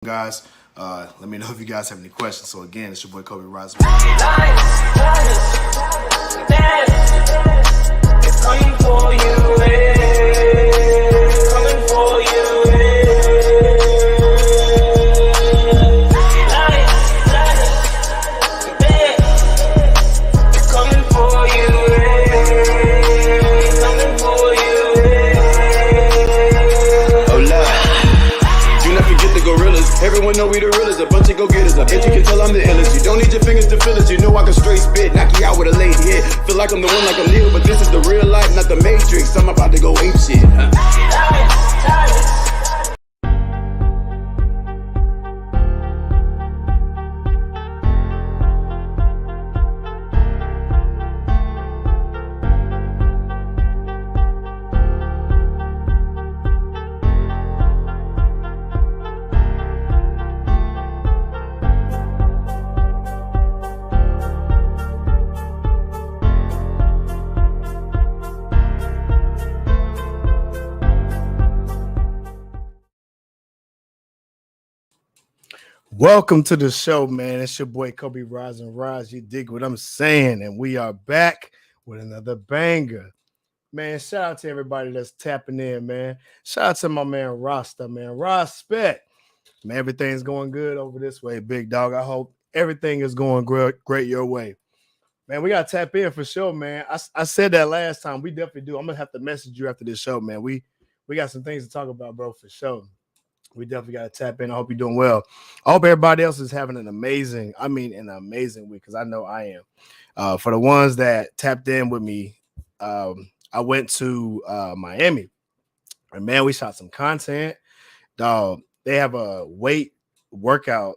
guys. Let me know if you guys have any questions. So again, it's your boy Kobe Rising. It's coming for you, coming for you, It's coming for you, coming for you. Oh, love. Do not forget the gorillas. Everyone know we the realest. A bunch of go-getters. I bet you can tell I'm the illest. You don't need your fingers to feel it. You know I can straight spit. Knock you out with a late hit. Feel like I'm the one like I'm Neo, but this is the real life, not the Matrix. I'm about to go ape shit. Welcome to the show, man. It's your boy Kobe Rise and Rise. You dig what I'm saying? And we are back with another banger. Man, shout out to everybody that's tapping in, man. Shout out to my man Rasta, man. Respect. Man, everything's going good over this way, big dog. I hope everything is going great your way. Man, we got to tap in for sure, man. I said that last time. We definitely do. I'm going to have to message you after this show, man. We got some things to talk about, bro, for sure. We definitely got to tap in. I hope you're doing well. I hope everybody else is having an amazing week, because I know I am. For the ones that tapped in with me, I went to Miami. And, man, we shot some content. Dog, they have a weight workout,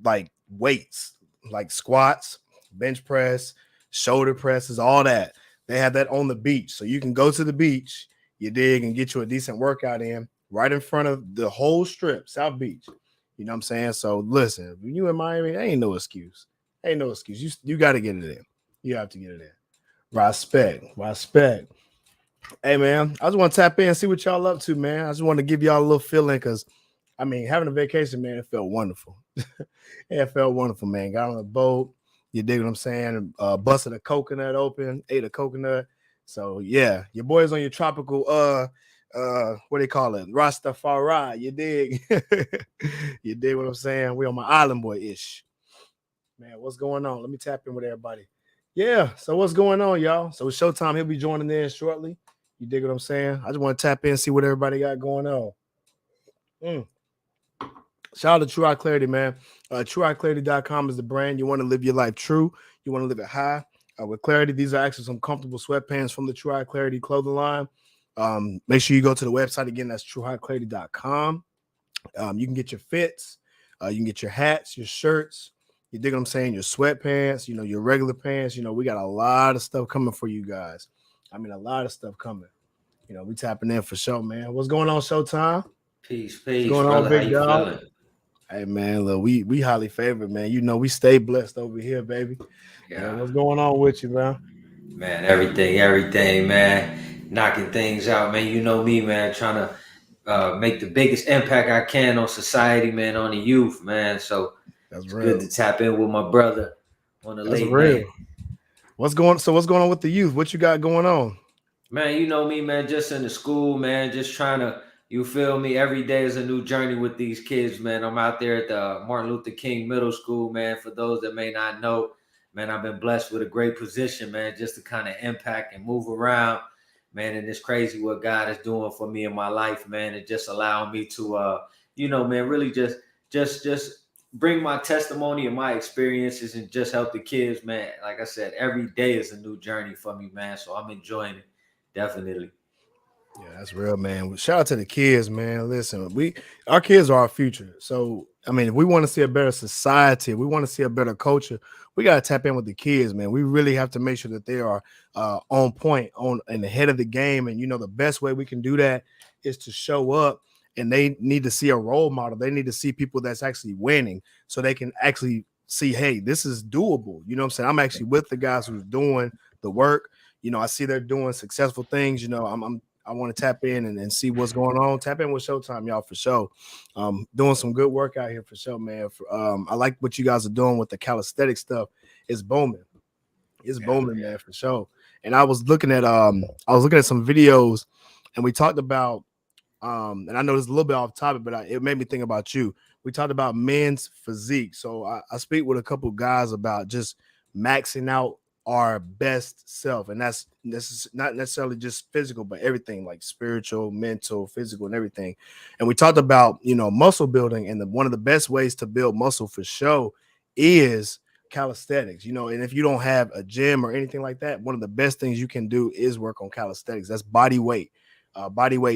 like weights, like squats, bench press, shoulder presses, all that. They have that on the beach. So you can go to the beach, you dig, and get you a decent workout in right in front of the whole strip, South Beach. You know what I'm saying? So listen, when you in Miami, ain't no excuse. Ain't no excuse. You got to get it in. You have to get it in. Respect. Hey, man, I just want to tap in and see what y'all up to, man. I just want to give y'all a little feeling because, I mean, having a vacation, man, it felt wonderful. It felt wonderful, man. Got on a boat. You dig what I'm saying? Busted a coconut open, ate a coconut. So, yeah, your boy's on your tropical, what do you call it? Rastafari. You dig? You dig what I'm saying? We on my island boy-ish. Man, what's going on? Let me tap in with everybody. Yeah, so what's going on, y'all? So it's showtime. He'll be joining in shortly. You dig what I'm saying? I just want to tap in and see what everybody got going on. Shout out to True Eye Clarity, man. TrueEyeClarity.com is the brand. You want to live your life true. You want to live it high. With Clarity, these are actually some comfortable sweatpants from the True Eye Clarity clothing line. Make sure you go to the website again. That's TrueEyeClarity.com. You can get your fits. You can get your hats, your shirts. You dig what I'm saying? Your sweatpants, your regular pants. We got a lot of stuff coming for you guys. I mean, a lot of stuff coming. We tapping in for sure, man. What's going on, Showtime? Peace, What's going brother. on, big How you dog? feeling? Hey, man, look, we highly favored, man. We stay blessed over here, baby. Yeah. What's going on with you, man? Man, everything, man. Knocking things out, man. You know me, man. Trying to make the biggest impact I can on society, man, on the youth, man. So That's it's real. good to tap in with my brother on the That's late real. night. What's going on with the youth? What you got going on? Man, you know me, man. Just in the school, man. Just trying to, you feel me? Every day is a new journey with these kids, man. I'm out there at the Martin Luther King Middle School, man. For those that may not know, man, I've been blessed with a great position, man, just to kind of impact and move around, man. And it's crazy what God is doing for me in my life, man. And just allowing me to, man, really just bring my testimony and my experiences and just help the kids, man. Like I said, every day is a new journey for me, man. So I'm enjoying it. Definitely. Yeah, that's real, man. Shout out to the kids, man. Listen, our kids are our future. So, I mean, if we want to see a better society, we want to see a better culture, we got to tap in with the kids, man. We really have to make sure that they are on point, and ahead of the game. And, the best way we can do that is to show up, and they need to see a role model. They need to see people that's actually winning so they can actually see, hey, this is doable. You know what I'm saying? I'm actually with the guys who's doing the work. I see they're doing successful things. I want to tap in and see what's going on, tap in with Showtime, y'all, for sure. Doing some good work out here for sure, man. I like what you guys are doing with the calisthenic stuff. It's booming. It's booming, man, for sure. And I was looking at some videos, and we talked about and I know this is a little bit off topic, but it made me think about you. We talked about men's physique. So I speak with a couple guys about just maxing out our best self. And that's not necessarily just physical, but everything like spiritual, mental, physical, and everything. And we talked about, muscle building. And one of the best ways to build muscle for sure is calisthenics, and if you don't have a gym or anything like that, one of the best things you can do is work on calisthenics. That's body weight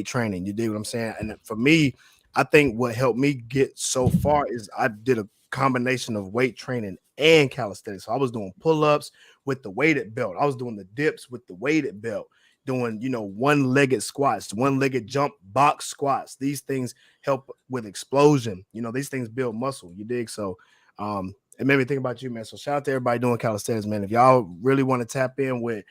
training. You dig what I'm saying? And for me, I think what helped me get so far is I did a combination of weight training and calisthenics. So I was doing pull-ups with the weighted belt. I was doing the dips with the weighted belt, doing, one-legged squats, one-legged jump box squats. These things help with explosion. These things build muscle. You dig? So it made me think about you, man. So shout out to everybody doing calisthenics, man. If y'all really want to tap in with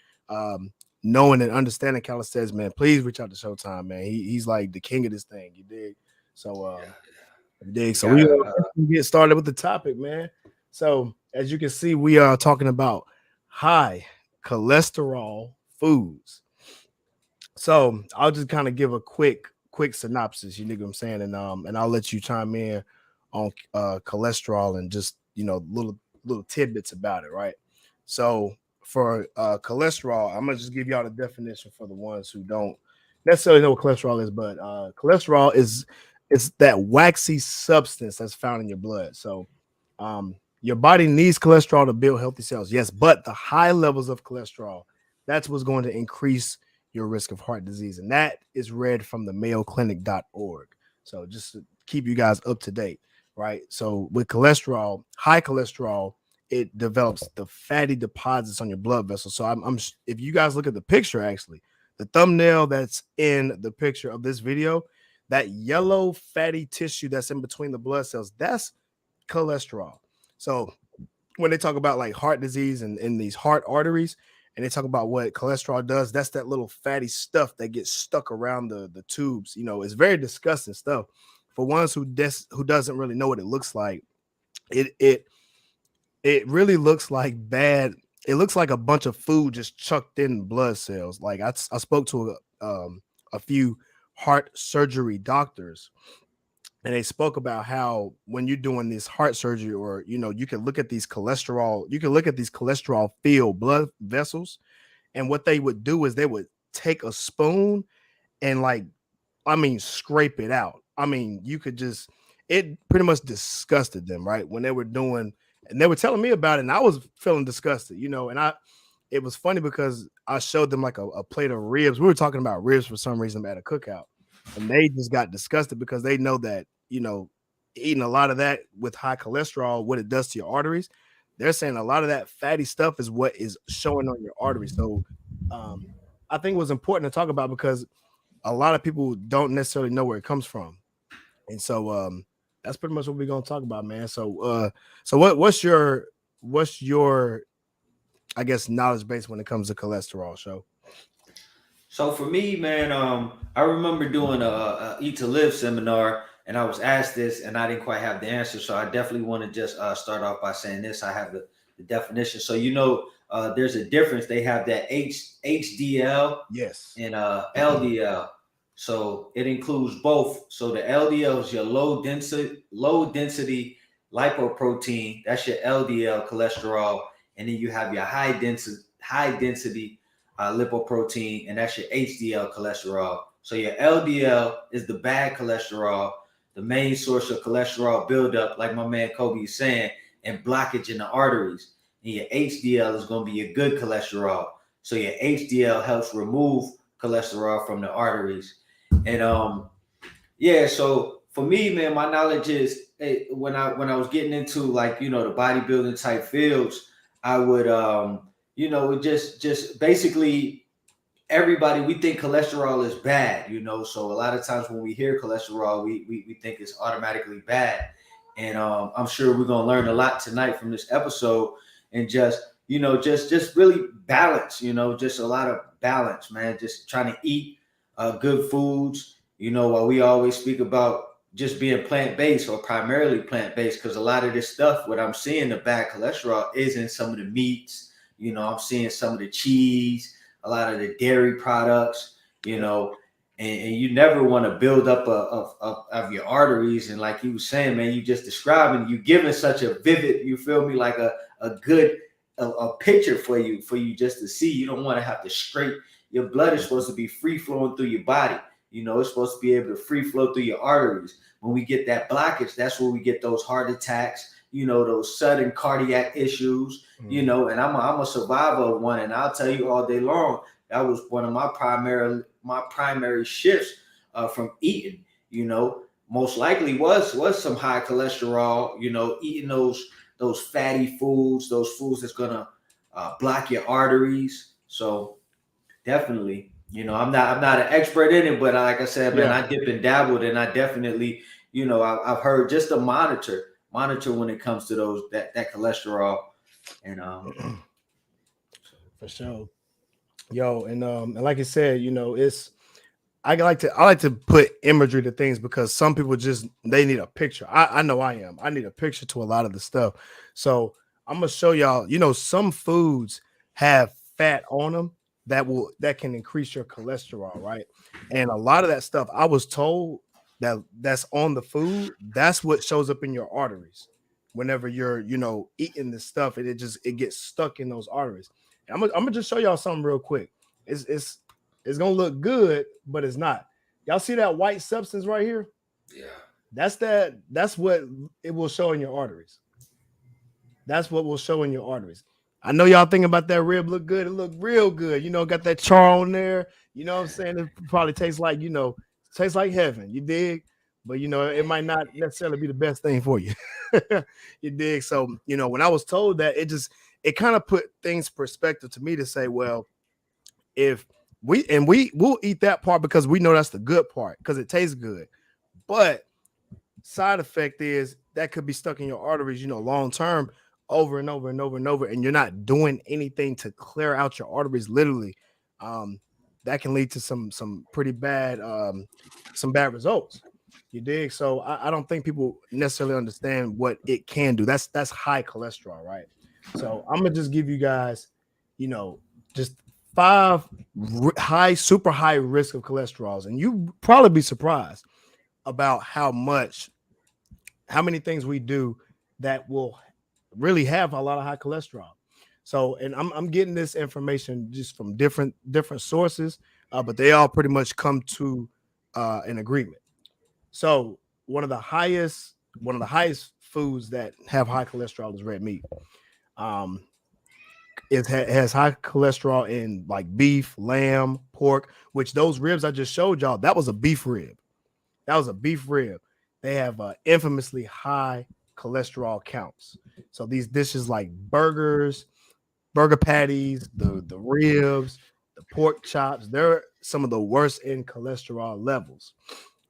knowing and understanding calisthenics, man, please reach out to Showtime, man. He's like the king of this thing. You dig? So you dig? So we get started with the topic, man. So as you can see, we are talking about high cholesterol foods. So I'll just kind of give a quick synopsis. You know what I'm saying? And I'll let you chime in on cholesterol and just little tidbits about it, right? So for cholesterol, I'm gonna just give y'all the definition for the ones who don't necessarily know what cholesterol is, but cholesterol is that waxy substance that's found in your blood. So your body needs cholesterol to build healthy cells, yes, but the high levels of cholesterol, that's what's going to increase your risk of heart disease. And that is read from the mayoclinic.org. So just to keep you guys up to date, right? So with cholesterol, high cholesterol, it develops the fatty deposits on your blood vessels. So I'm if you guys look at the picture, actually, the thumbnail that's in the picture of this video, that yellow fatty tissue that's in between the blood cells, that's cholesterol. So when they talk about like heart disease and in these heart arteries, and they talk about what cholesterol does, that's that little fatty stuff that gets stuck around the tubes. It's very disgusting stuff. For ones who doesn't really know what it looks like, it really looks like bad. It looks like a bunch of food just chucked in blood cells. Like I spoke to a few heart surgery doctors, and they spoke about how when you're doing this heart surgery, or you can look at these cholesterol filled blood vessels, and what they would do is they would take a spoon and scrape it out. You could just, it pretty much disgusted them, right? When they were doing, and they were telling me about it, and I was feeling disgusted, and it was funny because I showed them like a plate of ribs. We were talking about ribs for some reason at a cookout, and they just got disgusted because they know that, eating a lot of that with high cholesterol, what it does to your arteries. They're saying a lot of that fatty stuff is what is showing on your arteries. So I think it was important to talk about because a lot of people don't necessarily know where it comes from. And so that's pretty much what we're gonna talk about, man. So what's your I guess knowledge base when it comes to cholesterol, Show? So for me, man, I remember doing a Eat to Live seminar, and I was asked this, and I didn't quite have the answer. So I definitely want to just start off by saying this. I have the definition. So there's a difference. They have that HDL, yes, and LDL. So it includes both. So the LDL is your low density lipoprotein. That's your LDL cholesterol, and then you have your high density lipoprotein, and that's your HDL cholesterol. So your LDL is the bad cholesterol, the main source of cholesterol buildup, like my man Cobe is saying, and blockage in the arteries. And your HDL is going to be your good cholesterol. So your HDL helps remove cholesterol from the arteries. And so for me, man, my knowledge is when I was getting into the bodybuilding type fields, I would just basically everybody, we think cholesterol is bad, so a lot of times when we hear cholesterol, we think it's automatically bad. And I'm sure we're gonna learn a lot tonight from this episode, and just really balance, just a lot of balance, man. Just trying to eat good foods. While we always speak about just being plant-based or primarily plant-based, because a lot of this stuff, what I'm seeing, the bad cholesterol is in some of the meats. I'm seeing some of the cheese, a lot of the dairy products, and you never want to build up of your arteries. And like you were saying, man, you just describing, you giving such a vivid, you feel me, like a good a picture for you just to see. You don't want to have to scrape. Your blood is supposed to be free flowing through your body. It's supposed to be able to free flow through your arteries. When we get that blockage, that's where we get those heart attacks, those sudden cardiac issues, and I'm a survivor of one. And I'll tell you all day long, that was one of my primary shifts from eating, most likely was some high cholesterol, eating those fatty foods, those foods that's gonna block your arteries. So definitely, I'm not an expert in it, but like I said, man, I dip and dabbled, and I definitely, I've heard just to monitor when it comes to that cholesterol, and for sure. Yo, and like I said, it's I like to put imagery to things because some people they need a picture. I know I need a picture to a lot of the stuff. So I'm gonna show y'all, some foods have fat on them that can increase your cholesterol, right? And a lot of that stuff I was told that's on the food, that's what shows up in your arteries whenever you're, eating this stuff, and it gets stuck in those arteries. And I'm gonna just show y'all something real quick. It's gonna look good, but it's not. Y'all see that white substance right here? yeah, That's what it will show in your arteries. That's what will show in your arteries. I know y'all thinking about that rib look good. It look real good. Got that char on there. You know what I'm saying? It probably tastes like, tastes like heaven. You dig? But it might not necessarily be the best thing for you. You dig? So, when I was told that, it kind of put things perspective to me to say, well, if we'll eat that part because we know that's the good part because it tastes good. But side effect is that could be stuck in your arteries, long term, over and over and over and over, and you're not doing anything to clear out your arteries. Literally, that can lead to some pretty bad some bad results. You dig? So I don't think people necessarily understand what it can do. That's high cholesterol, right? So I'm gonna just give you guys, just 5 super high risk of cholesterols, and you probably be surprised about how many things we do that will really have a lot of high cholesterol. So, and I'm getting this information just from different sources, but they all pretty much come to an agreement. So, one of the highest foods that have high cholesterol is red meat. Um, it has high cholesterol in like beef, lamb, pork, which those ribs I just showed y'all, that was a beef rib. That was a beef rib. They have infamously high cholesterol counts. So these dishes like burgers, burger patties, the ribs, the pork chops, they're some of the worst in cholesterol levels.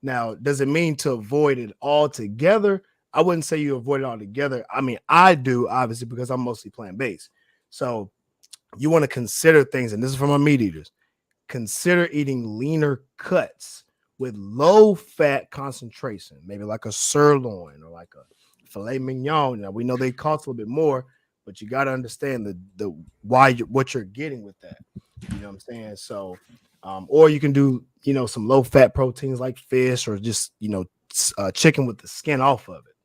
Now, does it mean to avoid it altogether? I wouldn't say you avoid it altogether. I mean, I do, obviously, because I'm mostly plant-based. So you want to consider things, and this is for my meat eaters. Consider eating leaner cuts with low fat concentration, maybe like a sirloin or like a filet mignon. Now we know they cost a little bit more, but you got to understand the what you're getting with that. You know what I'm saying? So, or you can do some low fat proteins like fish or just chicken with the skin off of it.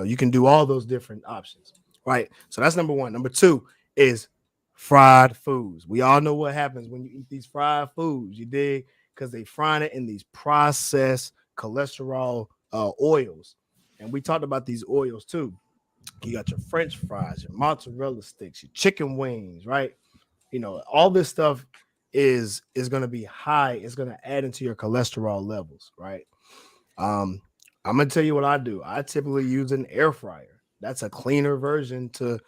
You can do all those different options, right? So that's number one. Number two is fried foods. We all know what happens when you eat these fried foods. You dig? Because they frying it in these processed cholesterol oils. And we talked about these oils too. You got your French fries, your mozzarella sticks, your chicken wings, right? All this stuff is going to be high. It's going to add into your cholesterol levels, right? I'm going to tell you what I do. I typically use an air fryer. That's a cleaner version to,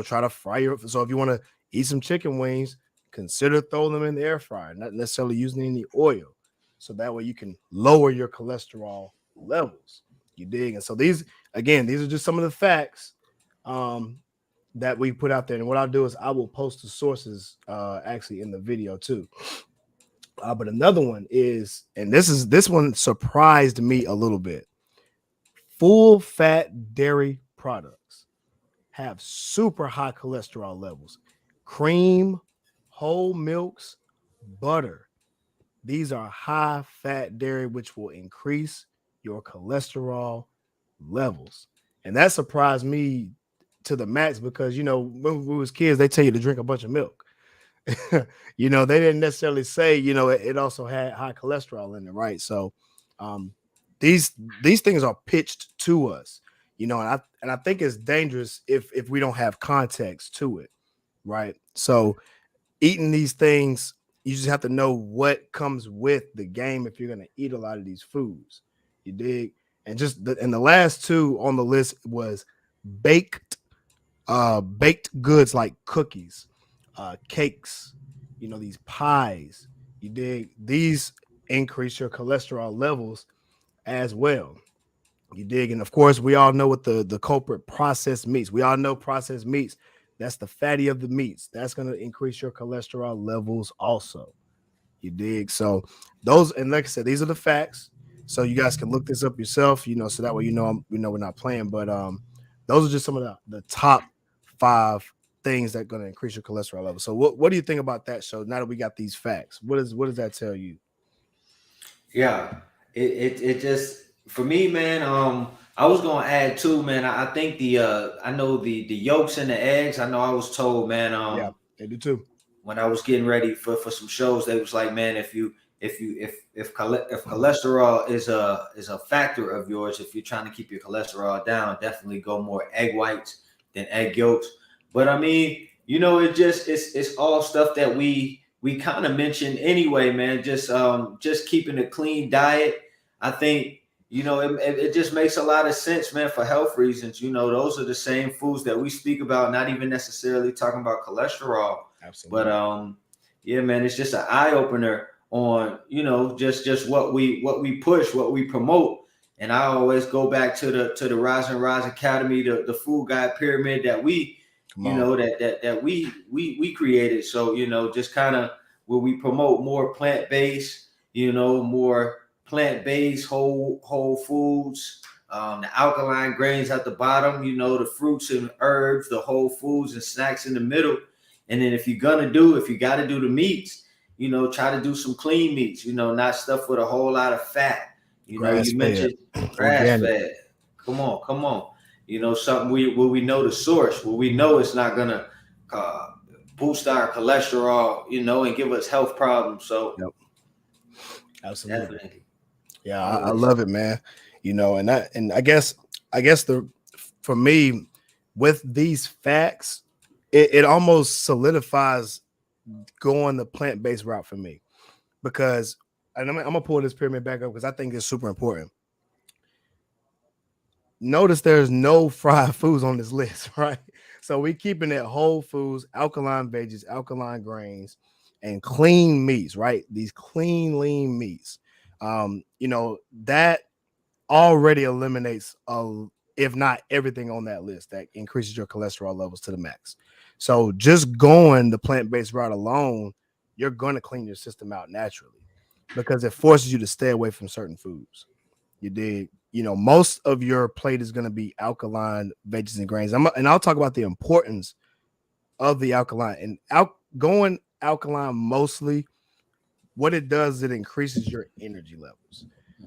try to fry your. So if you want to eat some chicken wings, consider throwing them in the air fryer, not necessarily using any oil. So that way you can lower your cholesterol levels. You dig? And so these are just some of the facts that we put out there. And what I'll do is I will post the sources actually in the video too. But another one is, and this one surprised me a little bit. Full fat dairy products have super high cholesterol levels. Cream, whole milks, butter. These are high fat dairy, which will increase your cholesterol levels. And that surprised me to the max because, when we was kids, they tell you to drink a bunch of milk. They didn't necessarily say, it also had high cholesterol in it, right? So um these these things are pitched to us, and I think it's dangerous if we don't have context to it, right? So eating these things, you just have to know what comes with the game if you're going to eat a lot of these foods. You dig? And the last two on the list was baked baked goods like cookies, cakes, these pies. You dig? These increase your cholesterol levels as well. You dig? And of course, we all know what the culprit processed meats. We all know processed meats. That's the fatty of the meats. That's going to increase your cholesterol levels also. You dig? So those, and like I said, these are the facts. So you guys can look this up yourself, so that way we're not playing. But those are just some of the top five things that are going to increase your cholesterol level. So what do you think about that show? Now that we got these facts, what does that tell you? Yeah, it just for me, man. I was gonna add too, man. I think I know the yolks and the eggs. I know I was told, man. Yeah, they do too. When I was getting ready for some shows, they was like, man, if cholesterol is a factor of yours, if you're trying to keep your cholesterol down, definitely go more egg whites than egg yolks. But I mean, it's all stuff that we kind of mentioned anyway, man. Just keeping a clean diet. I think it just makes a lot of sense, man, for health reasons. Those are the same foods that we speak about, not even necessarily talking about cholesterol. Absolutely. But yeah, man, it's just an eye opener on just what we push, what we promote. And I always go back to the Rise and Rise Academy, the food guide pyramid that we that we created. So just kind of where we promote more plant-based, more plant-based whole foods, the alkaline grains at the bottom, the fruits and herbs, the whole foods and snacks in the middle. And then if you got to do the meats, try to do some clean meats, not stuff with a whole lot of fat. Grass You fed, mentioned grass organic. fed. Come on. Something where we know the source, where we know it's not gonna boost our cholesterol, and give us health problems. So Yep. Absolutely. definitely. Yeah, I love it, man. And I guess for me, with these facts, it almost solidifies going the plant-based route for me, because and I'm gonna pull this pyramid back up because I think it's super important. Notice there's no fried foods on this list, right? So we keeping it whole foods, alkaline veggies, alkaline grains, and clean meats, right? These clean, lean meats. That already eliminates if not everything on that list that increases your cholesterol levels to the max. So just going the plant-based route alone, you're going to clean your system out naturally because it forces you to stay away from certain foods. You dig? Most of your plate is going to be alkaline veggies and grains. And I'll talk about the importance of the alkaline and going alkaline mostly. What it does is it increases your energy levels.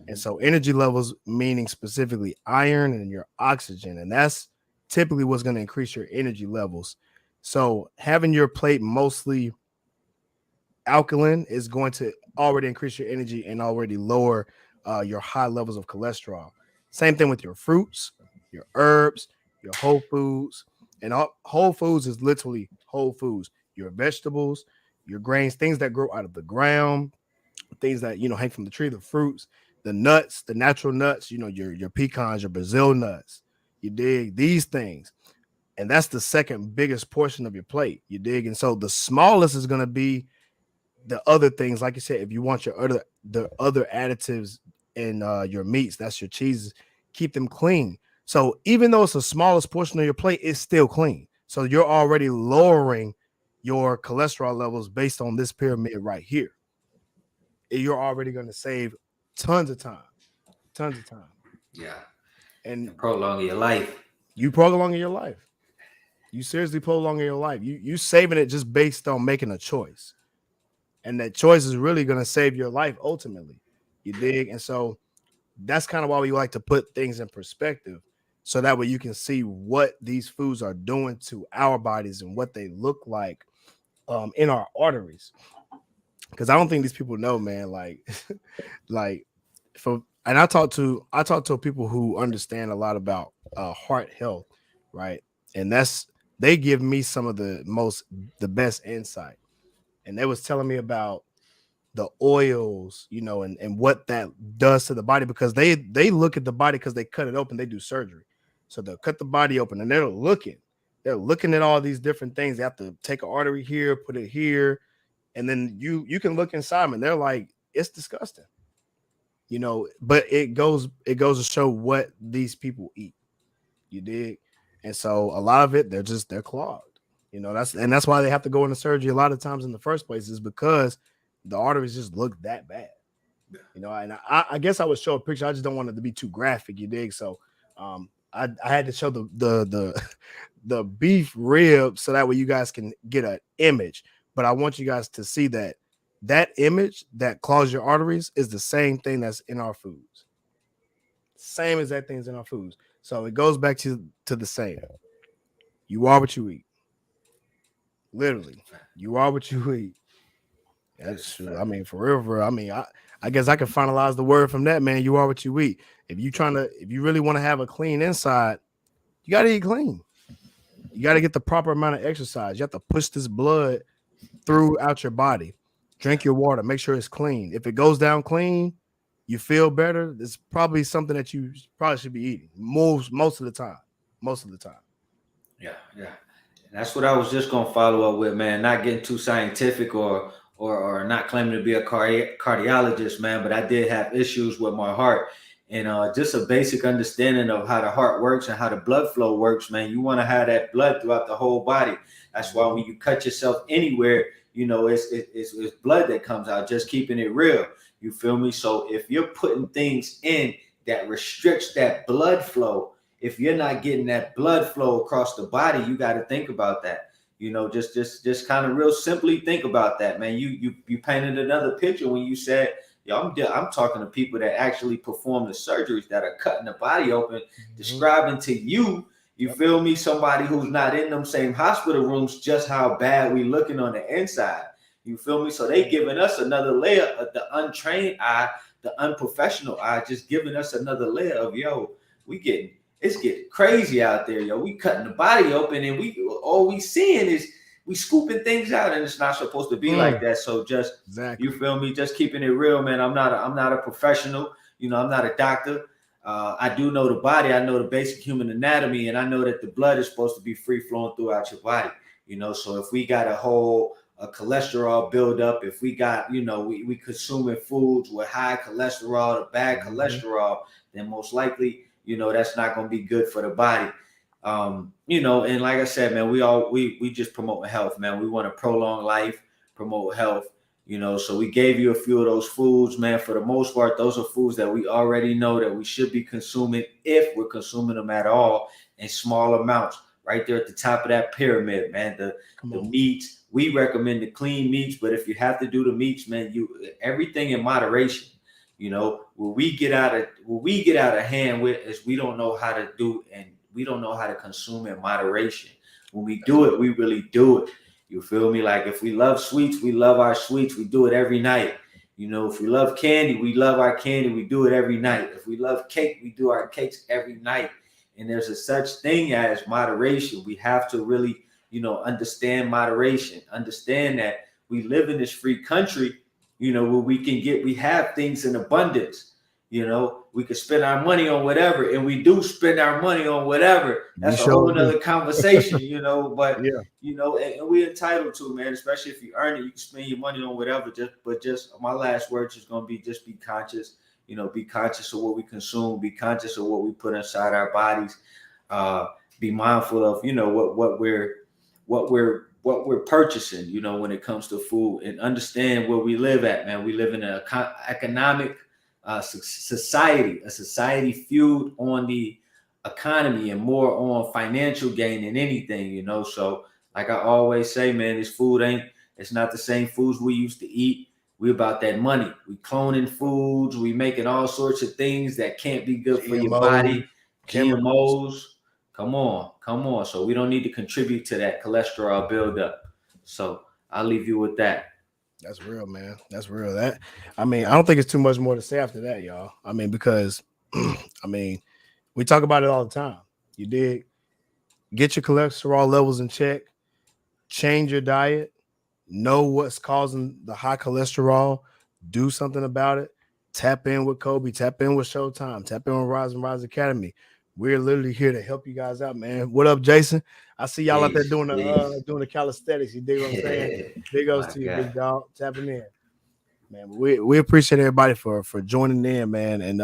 And so energy levels meaning specifically iron and your oxygen. And that's typically what's going to increase your energy levels. So having your plate mostly alkaline is going to already increase your energy and already lower your high levels of cholesterol. Same thing with your fruits, your herbs, your whole foods. And whole foods is literally whole foods, your vegetables, your grains, things that grow out of the ground, things that hang from the tree, the fruits, the nuts, the natural nuts, your pecans, your Brazil nuts. You dig? These things. And that's the second biggest portion of your plate. You dig? And so the smallest is going to be the other things, like you said, if you want the other additives in your meats, that's your cheeses, keep them clean. So even though it's the smallest portion of your plate, it's still clean. So you're already lowering your cholesterol levels based on this pyramid right here. you're already going to save tons of time. Yeah. And Prolong your life. you prolonging your life. You seriously prolonging your life. You saving it just based on making a choice. And that choice is really going to save your life ultimately. You dig? And so that's kind of why we like to put things in perspective, so that way you can see what these foods are doing to our bodies and what they look like in our arteries. Because I don't think these people know, man. Like, like and I talk to people who understand a lot about heart health, right? And they give me some of the best insight. And they was telling me about the oils, and what that does to the body, because they look at the body, because they cut it open, they do surgery. So they'll cut the body open and they're looking at all these different things. They have to take an artery here, put it here, and then you can look inside them and they're like, it's disgusting. But it goes to show what these people eat. You dig? And so a lot of it, they're clogged. That's why they have to go into surgery a lot of times in the first place, is because the arteries just look that bad. And I guess I would show a picture. I just don't want it to be too graphic, you dig? So I had to show the the beef rib, so that way you guys can get an image. But I want you guys to see that image that clogs your arteries is the same thing that's in our foods. Same exact things in our foods. So it goes back to the same. You are what you eat. Literally, you are what you eat. That's true. I mean, for real. I mean, I guess I can finalize the word from that, man. You are what you eat. If you really want to have a clean inside, you got to eat clean. You got to get the proper amount of exercise. You have to push this blood throughout your body. Drink your water. Make sure it's clean. If it goes down clean, you feel better. It's probably something that you probably should be eating most of the time. Yeah. And that's what I was just gonna follow up with, man. Not getting too scientific or not claiming to be a cardiologist, man, but I did have issues with my heart, and just a basic understanding of how the heart works and how the blood flow works, man. You want to have that blood throughout the whole body. That's why when you cut yourself anywhere, it's blood that comes out. Just keeping it real. You feel me? So if you're putting things in that restricts that blood flow, if you're not getting that blood flow across the body, you got to think about that. Just kind of real simply think about that, man. You painted another picture when you said, I'm talking to people that actually perform the surgeries, that are cutting the body open, describing to you, you feel me, somebody who's not in them same hospital rooms, just how bad we looking on the inside. You feel me? So they giving us another layer of the untrained eye, the unprofessional eye, just giving us another layer of, it's getting crazy out there, yo. We cutting the body open, and all we seeing is we scooping things out, and it's not supposed to be like that. So just You feel me? Just keeping it real, man. I'm not a professional. I'm not a doctor. I do know the body. I know the basic human anatomy, and I know that the blood is supposed to be free flowing throughout your body. So if we got a cholesterol buildup, if we got, we consuming foods with high cholesterol or bad cholesterol, then most likely, that's not going to be good for the body. And like I said, man, we just promote health, man. We want to prolong life, promote health, so we gave you a few of those foods, man. For the most part, those are foods that we already know that we should be consuming, if we're consuming them at all, in small amounts. Right there at the top of that pyramid, man. The meats, we recommend the clean meats, but if you have to do the meats, man, everything in moderation. Where we get out of hand with is we don't know how to do, and we don't know how to consume in moderation. When we do it, we really do it. You feel me? Like if we love sweets, we love our sweets. We do it every night. If we love candy, we love our candy. We do it every night. If we love cake, we do our cakes every night. And there's a such thing as moderation. We have to really, understand moderation. Understand that we live in this free country, where we have things in abundance. We could spend our money on whatever, and we do spend our money on whatever. That's a whole nother conversation, but and we're entitled to, man, especially if you earn it, you can spend your money on whatever. Just my last word is going to be, just be conscious. Be conscious of what we consume, be conscious of what we put inside our bodies, be mindful of, what we're what we're purchasing, you know, when it comes to food, and understand where we live at, man. We live in an economic society, a society fueled on the economy and more on financial gain than anything, you know. So, like I always say, man, this food it's not the same foods we used to eat. We about that money. We cloning foods. We making all sorts of things that can't be good for your body. GMOs. Come on. So we don't need to contribute to that cholesterol buildup. So I'll leave you with that. That's real, man. That's real. That I mean, I don't think it's too much more to say after that, y'all. I mean, because I mean, we talk about it all the time. You dig? Get your cholesterol levels in check, change your diet, know what's causing the high cholesterol, do something about it. Tap in with Cobe, tap in with Showtime, tap in with Rise and Rise Academy. We're literally here to help you guys out, man. What up, Jason? I see y'all out there doing the calisthenics. You dig what I'm saying? Big ups to you, big dog. Tapping in, man. We appreciate everybody for joining in, man. And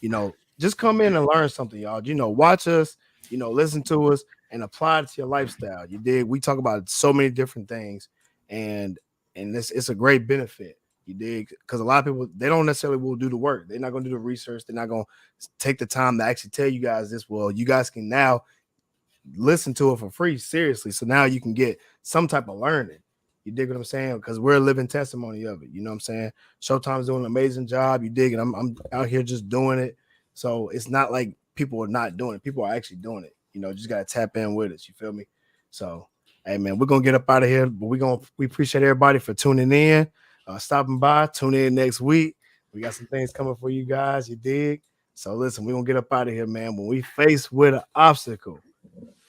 you know, just come in and learn something, y'all. You know, watch us, you know, listen to us and apply it to your lifestyle. You dig? We talk about so many different things, and it's a great benefit. You dig? Because a lot of people, they don't necessarily will do the work. They're not going to do the research. They're not going to take the time to actually tell you guys this. Well, you guys can now listen to it for free, seriously. So now you can get some type of learning. You dig what I'm saying? Because we're a living testimony of it. You know what I'm saying? Showtime's doing an amazing job. You dig it? I'm out here just doing it. So it's not like people are not doing it. People are actually doing it. You know, just got to tap in with us. You feel me? So, hey, man, we're going to get up out of here. But we appreciate everybody for tuning in. Stopping by, tune in next week. We got some things coming for you guys. You dig? So listen, we're gonna get up out of here, man. When we face with an obstacle,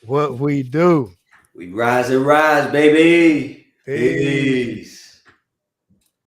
what we do? We rise and rise, baby. Peace.